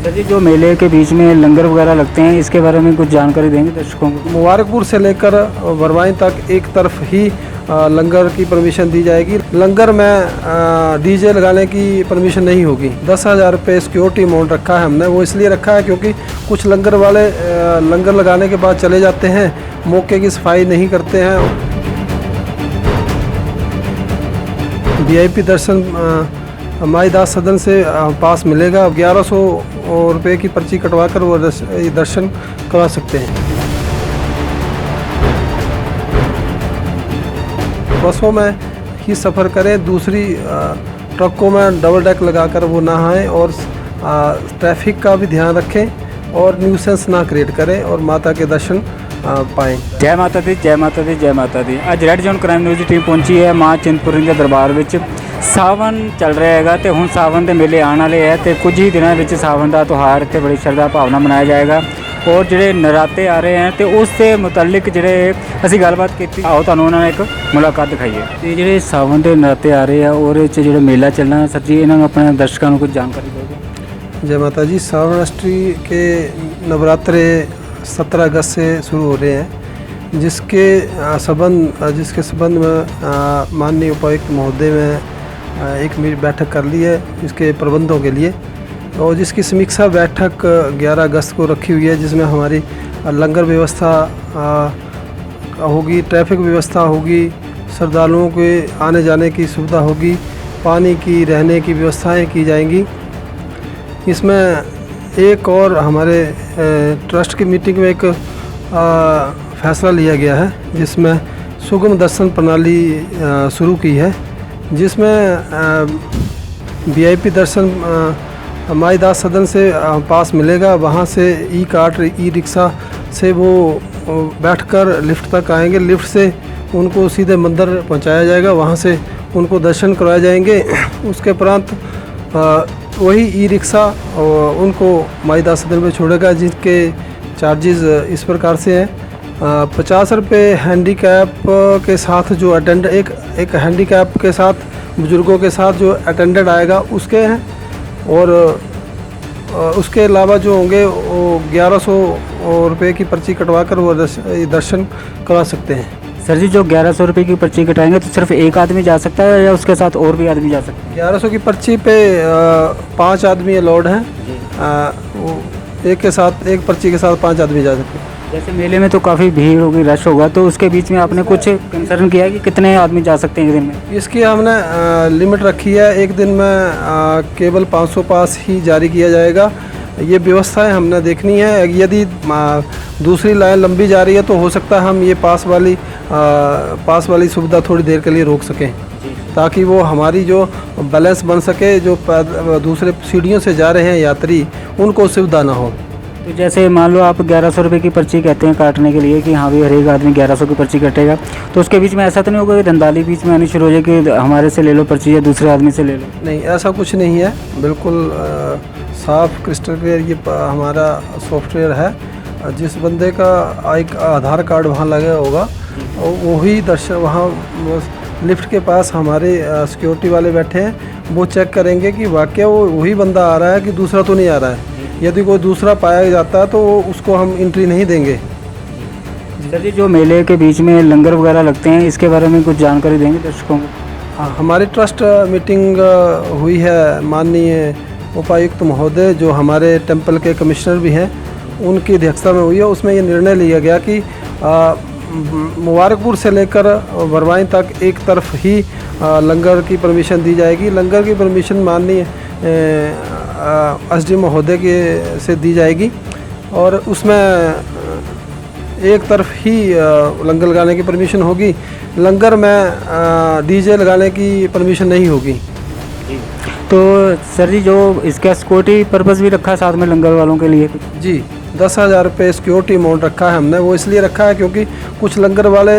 Sir जी, जो मेले के बीच में लंगर वगैरह लगते हैं, इसके बारे में कुछ जानकारी देंगे दर्शकों को? मुबारकपुर से लेकर बरवाईं तक एक तरफ ही लंगर की परमिशन दी जाएगी। लंगर में डीजे लगाने की परमिशन नहीं होगी। 10,000 रुपये सिक्योरिटी अमाउंट रखा है हमने। वो इसलिए रखा है क्योंकि कुछ लंगर वाले लंगर लगाने के बाद चले जाते हैं, मौके की सफाई नहीं करते हैं। VIP दर्शन माईदास सदन से पास मिलेगा। 1100 रुपये की पर्ची कटवा कर वो दर्शन करवा सकते हैं। बसों में ही सफ़र करें, दूसरी ट्रकों में डबल डेक लगाकर वो ना आएँ और ट्रैफिक का भी ध्यान रखें और न्यूसेंस ना क्रिएट करें और माता के दर्शन पाएँ। जय माता दी, जय माता दी, जय माता दी। ਅੱਜ ਰੈੱਡ ਜ਼ੋਨ ਕ੍ਰਾਈਮ ਨਿਊਜ਼ ਦੀ ਟੀਮ ਪਹੁੰਚੀ ਹੈ ਮਾਂ ਚਿੰਤਪੁਰਨੀ ਦੇ ਦਰਬਾਰ ਵਿੱਚ। ਸਾਵਨ ਚੱਲ ਰਿਹਾ ਹੈਗਾ ਤੇ ਹੁਣ ਸਾਵਨ ਦੇ ਮੇਲੇ ਆਉਣ ਵਾਲੇ ਹੈ ਤੇ ਕੁਝ ਹੀ ਦਿਨਾਂ ਵਿੱਚ ਸਾਵਨ ਦਾ ਤਿਉਹਾਰ ਇੱਥੇ ਬੜੀ ਸ਼ਰਧਾ ਭਾਵਨਾ ਮਨਾਇਆ ਜਾਏਗਾ ਔਰ ਜਿਹੜੇ ਨਰਾਤੇ ਆ ਰਹੇ ਹਨ ਤੇ ਉਸ ਦੇ ਮੁਤਲਕ ਜਿਹੜੇ ਅਸੀਂ ਗੱਲਬਾਤ ਕੀਤੀ, ਆਓ ਤੁਹਾਨੂੰ ਉਹਨਾਂ ਨਾਲ ਇੱਕ ਮੁਲਾਕਾਤ ਦਿਖਾਈਏ। ਤੇ ਜਿਹੜੇ ਸਾਵਨ ਦੇ ਨਰਾਤੇ ਆ ਰਹੇ ਆ ਉਹਦੇ ਵਿੱਚ ਜਿਹੜਾ ਮੇਲਾ ਚੱਲਣਾ, ਸਰ जी ਇਹਨਾਂ ਨੂੰ ਆਪਣੇ ਦਰਸ਼ਕਾਂ ਨੂੰ ਕੁਝ ਜਾਣਕਾਰੀ ਦਿਓਗੇ? जय माता जी। सावन अष्टमी के नवरात्रे 17 अगस्त से शुरू हो रहे हैं, जिसके संबंध में माननीय उपायुक्त महोदय में एक बैठक कर ली है इसके प्रबंधों के लिए, और जिसकी समीक्षा बैठक 11 अगस्त को रखी हुई है, जिसमें हमारी लंगर व्यवस्था होगी, ट्रैफिक व्यवस्था होगी, श्रद्धालुओं के आने जाने की सुविधा होगी, पानी की रहने की व्यवस्थाएं की जाएंगी। इसमें एक और हमारे ट्रस्ट की मीटिंग में एक फैसला लिया गया है, जिसमें सुगम दर्शन प्रणाली शुरू की है, जिसमें VIP दर्शन माईदास सदन से पास मिलेगा। वहाँ से ई-कार्ट, ई-रिक्शा से वो बैठकर लिफ्ट तक आएंगे। लिफ्ट से उनको सीधे मंदिर पहुँचाया जाएगा, वहाँ से उनको दर्शन करवाए जाएंगे। उसके उपरांत वही ई-रिक्शा उनको माईदास सदन में छोड़ेगा, जिसके चार्जेस इस प्रकार से हैं। 50 रुपये हैंडीकैप के साथ जो एक हैंडीकैप के साथ बुज़ुर्गों के साथ जो अटेंडेंट आएगा उसके हैं, और उसके अलावा जो होंगे वो 1100 रुपये की पर्ची कटवा कर वो दर्शन करवा सकते हैं। सर जी, जो 1100 रुपये की पर्ची कटाएंगे तो सिर्फ एक आदमी जा सकता है या उसके साथ और भी आदमी जा सकते हैं? 1100 की पर्ची पे 5 आदमी अलाउड हैं। एक पर्ची के साथ 5 आदमी जा सकते हैं। जैसे मेले में तो काफ़ी भीड़ होगी, रश होगा, तो उसके बीच में आपने कुछ कंसर्न किया कि कितने आदमी जा सकते हैं एक दिन में? इसकी हमने लिमिट रखी है। एक दिन में केवल 500 पास ही जारी किया जाएगा। ये व्यवस्थाएं हमने देखनी है। यदि दूसरी लाइन लंबी जा रही है तो हो सकता है हम ये पास वाली सुविधा थोड़ी देर के लिए रोक सकें, ताकि वो हमारी जो बैलेंस बन सके। जो दूसरे सीढ़ियों से जा रहे हैं यात्री, उनको सुविधा ना हो। तो जैसे मान लो आप 1100 रुपये की पर्ची कहते हैं काटने के लिए कि हाँ भी हर एक आदमी 1100 की पर्ची कटेगा, तो उसके बीच में ऐसा तो नहीं होगा कि धंधाली बीच में आनी शुरू हो जाए कि हमारे से ले लो पर्ची या दूसरे आदमी से ले लो? नहीं, ऐसा कुछ नहीं है। बिल्कुल साफ क्रिस्टल क्लियर ये हमारा सॉफ्टवेयर है। जिस बंदे का एक आधार कार्ड वहाँ लगा होगा, वही दर्शन वहाँ लिफ्ट के पास हमारे सिक्योरिटी वाले बैठे हैं, वो चेक करेंगे कि वाकई वो वही बंदा आ रहा है कि दूसरा तो नहीं आ रहा है। यदि कोई दूसरा पाया जाता है तो उसको हम एंट्री नहीं देंगे। सर जी, जो मेले के बीच में लंगर वगैरह लगते हैं, इसके बारे में कुछ जानकारी देंगे दर्शकों को? हाँ, हमारी ट्रस्ट मीटिंग हुई है। माननीय उपायुक्त महोदय जो हमारे टेंपल के कमिश्नर भी हैं, उनकी अध्यक्षता में हुई है। उसमें ये निर्णय लिया गया कि मुबारकपुर से लेकर बरवाईं तक एक तरफ ही लंगर की परमिशन दी जाएगी। लंगर की परमिशन माननीय SDM महोदय के से दी जाएगी, और उसमें एक तरफ ही लंगर लगाने की परमिशन होगी। लंगर में डीजे लगाने की परमिशन नहीं होगी। तो सर जी, जो इसका सिक्योरिटी पर्पस भी रखा है साथ में लंगर वालों के लिए? जी, 10,000 रुपये सिक्योरिटी अमाउंट रखा है हमने। वो इसलिए रखा है क्योंकि कुछ लंगर वाले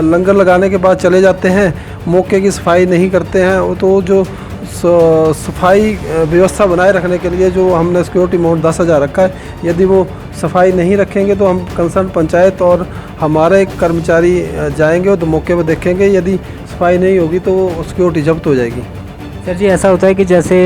लंगर लगाने के बाद चले जाते हैं, मौके की सफाई नहीं करते हैं। तो जो सफाई व्यवस्था बनाए रखने के लिए जो हमने सिक्योरिटी अमाउंट 10,000 रखा है, यदि वो सफाई नहीं रखेंगे तो हम कंसर्न पंचायत और हमारे कर्मचारी जाएंगे तो मौके पर देखेंगे। यदि सफाई नहीं होगी तो सिक्योरिटी जब्त हो जाएगी। सर जी, ऐसा होता है कि जैसे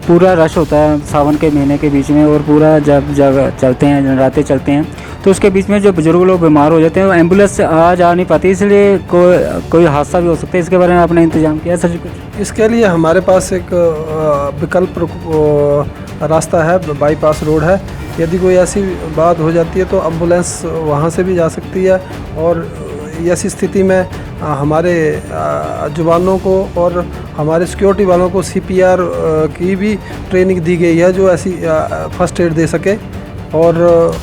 पूरा रश होता है सावन के महीने के बीच में, और पूरा जब जब चलते हैं नवरात्रे चलते हैं तो उसके बीच में जो बुजुर्ग लोग बीमार हो जाते हैं, वो एम्बुलेंस आ जा नहीं पाती, इसलिए कोई हादसा भी हो सकता है। इसके बारे में आपने इंतजाम किया सर जी कुछ? इसके लिए हमारे पास एक विकल्प रास्ता है, बाईपास रोड है। यदि कोई ऐसी बात हो जाती है तो एम्बुलेंस वहाँ से भी जा सकती है, और ऐसी स्थिति में हमारे जवानों को और हमारे सिक्योरिटी वालों को CPR की भी ट्रेनिंग दी गई है, जो ऐसी फर्स्ट एड दे सके। और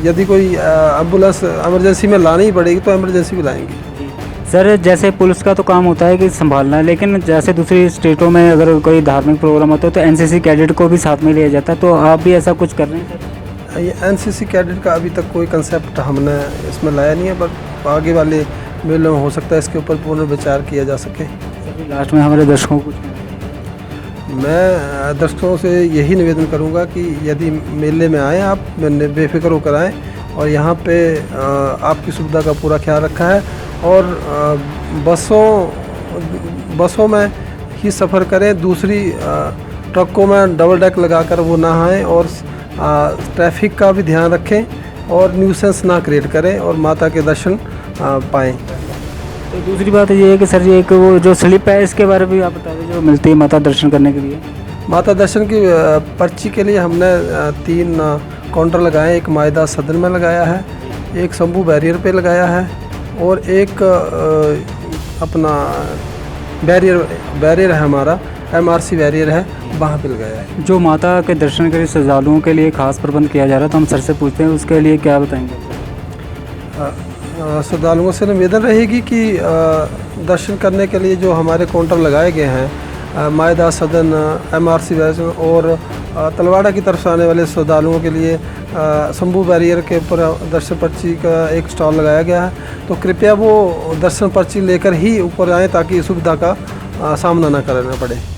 यदि कोई एम्बुलेंस इमरजेंसी में लानी ही पड़ेगी तो इमरजेंसी भी लाएंगे। सर जैसे पुलिस का तो काम होता है कि संभालना है, लेकिन जैसे दूसरी स्टेटों में अगर कोई धार्मिक प्रोग्राम होता है तो NCC कैडेट को भी साथ में लिया जाता है, तो आप भी ऐसा कुछ कर रहे हैं सर? ये NCC कैडेट का अभी तक कोई कंसेप्ट हमने इसमें लाया नहीं है, पर आगे वाले मेलों में हो सकता है इसके ऊपर पूर्ण विचार किया जा सके। लास्ट में हमारे दर्शकों को कुछ? मैं दर्शकों से यही निवेदन करूंगा कि यदि मेले में आएँ आप, बेफिक्र होकर आएँ, और यहाँ पे आपकी सुविधा का पूरा ख्याल रखा है। और बसों में ही सफ़र करें, दूसरी ट्रकों में डबल डेक लगाकर वो ना आएँ, और ट्रैफिक का भी ध्यान रखें और न्यूसेंस ना क्रिएट करें, और माता के दर्शन पाएँ। तो दूसरी बात ये है कि सर ये एक वो जो स्लिप है इसके बारे में भी आप बता दें जो मिलती है माता दर्शन करने के लिए। माता दर्शन की पर्ची के लिए हमने 3 काउंटर लगाए, एक मायदा सदन में लगाया है, एक शंभू बैरियर पे लगाया है, और एक अपना बैरियर है हमारा, MRC बैरियर है, वहाँ पे लगाया है। जो माता के दर्शन के लिए श्रद्धालुओं के लिए खास प्रबंध किया जा रहा है, तो हम सर से पूछते हैं उसके लिए क्या बताएंगे? श्रद्धालुओं से निवेदन रहेगी कि दर्शन करने के लिए जो हमारे काउंटर लगाए गए हैं, मायदा सदन, MRC बैरियर, और तलवाड़ा की तरफ से आने वाले श्रद्धालुओं के लिए शंभू बैरियर के ऊपर दर्शन पर्ची का एक स्टॉल लगाया गया है। तो कृपया वो दर्शन पर्ची लेकर ही ऊपर आएँ ताकि सुविधा का सामना न करना पड़े।